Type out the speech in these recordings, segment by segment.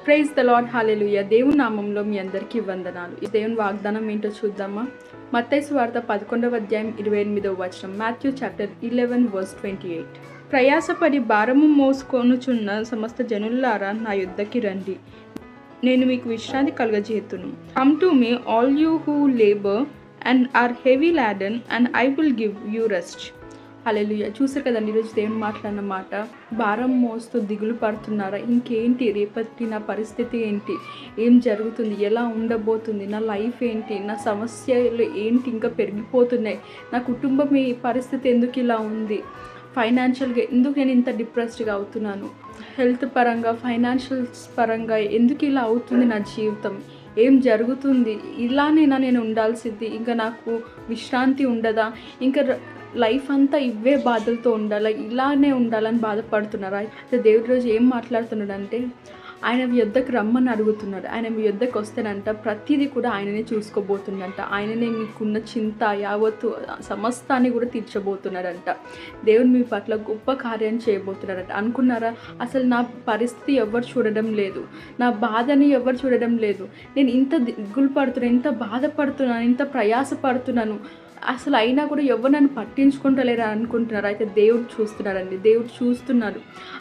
Praise the lord, హల్లెలూయా. దేవుని నామంలో మీ అందరికీ వందనాలు. ఈ దేవుని వాగ్దానం ఏంటో చూద్దామా? మత్తయి సువార్త 11వ అధ్యాయం 28వ వచనం. Matthew chapter 11 verse 28. ప్రయాసపడి భారము మోసుకొనుచున్న సమస్త జనులారా నా యొద్దకి రండి, నేను మీకు విశ్రాంతి కలుగజేతును. Come to me all you who labour and are heavy laden and I will give you rest. Hallelujah. చూసారు కదండి ఈరోజు దేవుని మాట్లాడిన మాట. భారం మోస్తూ దిగులు పడుతున్నారా? ఇంకేంటి రేపటి నా పరిస్థితి ఏంటి, ఏం జరుగుతుంది, ఎలా ఉండబోతుంది, నా లైఫ్ ఏంటి, నా సమస్యలు ఏంటి ఇంకా పెరిగిపోతున్నాయి, నా కుటుంబం ఈ పరిస్థితి ఎందుకు ఇలా ఉంది, ఫైనాన్షియల్గా ఎందుకు నేను ఇంత డిప్రెస్డ్గా అవుతున్నాను, హెల్త్ పరంగా ఫైనాన్షియల్స్ పరంగా ఎందుకు ఇలా అవుతుంది నా జీవితం, ఏం జరుగుతుంది, ఇలానేనా నేను ఉండాల్సింది, ఇంకా నాకు విశ్రాంతి ఉండదా, ఇంకా లైఫ్ అంతా ఇవే బాధలతో ఉండాలా, ఇలానే ఉండాలని బాధపడుతున్నారా? అయితే దేవుడి రోజు ఏం మాట్లాడుతున్నాడంటే ఆయన మీ యొద్దకు రమ్మని అడుగుతున్నాడు. ఆయన మీ యొద్దకు వస్తేనంట ప్రతిదీ కూడా ఆయననే చూసుకోబోతుందంట. ఆయననే మీకున్న చింత యావత్తు సమస్తాన్ని కూడా తీర్చబోతున్నాడంట. దేవుడు మీ పట్ల గొప్ప కార్యం చేయబోతున్నాడంట. అనుకున్నారా? అసలు నా పరిస్థితి ఎవరు చూడడం లేదు, నా బాధని ఎవరు చూడడం లేదు, నేను ఇంత దిగులు పడుతున్నాను, ఇంత బాధపడుతున్నాను, ఇంత ప్రయాసపడుతున్నాను, అసలు అయినా కూడా ఎవరు నన్ను పట్టించుకుంటలేరా అనుకుంటున్నారు. అయితే దేవుడు చూస్తున్నాడండి, దేవుడు చూస్తున్నాడు.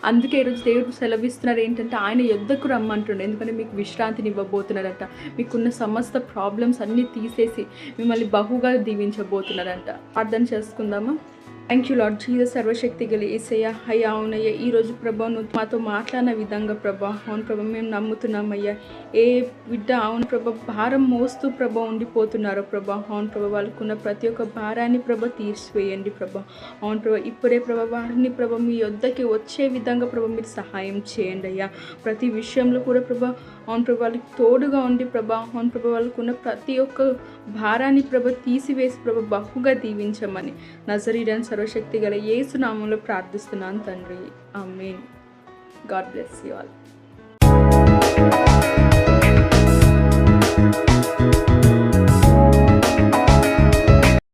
అందుకే ఈరోజు దేవుడు సెలవిస్తున్నారు ఏంటంటే ఆయన యొద్దకు రమ్మంటుండే. ఎందుకంటే మీకు విశ్రాంతిని ఇవ్వబోతున్నాడంట. మీకున్న సమస్త ప్రాబ్లమ్స్ అన్నీ తీసేసి మిమ్మల్ని బహుగా దీవించబోతున్నాడంట. ప్రార్థన చేసుకుందామా? Thank you lord Jesus. సర్వశక్తి గల యేసయ్య, అయ్యా అవునయ్యా, ఈరోజు ప్రభా నువ్వు మాతో మాట్లాడిన విధంగా ప్రభా, అవును ప్రభా మేము నమ్ముతున్నామయ్యా. ఏ బిడ్డ అవును ప్రభా భారం మోస్తూ ప్రభా ఉండిపోతున్నారో ప్రభా, అవును ప్రభా వాళ్ళకున్న ప్రతి ఒక్క భారాన్ని ప్రభా తీసివేయండి ప్రభా. అవును ప్రభా ఇప్పుడే ప్రభా వారిని ప్రభా మీ యొద్దకి వచ్చే విధంగా ప్రభా మీరు సహాయం చేయండి అయ్యా. ప్రతి విషయంలో కూడా ప్రభా అవును ప్రభా వాళ్ళకి తోడుగా ఉండి ప్రభా, అవును ప్రభా వాళ్ళకున్న ప్రతి ఒక్క భారాన్ని ప్రభా తీసివేసి ప్రభా బహుగా దీవించమని నజరీయుడైన సర్వశక్తి గల యేసు నామములో ప్రార్థిస్తున్నాను తండ్రి. ఆమేన్. God bless you all.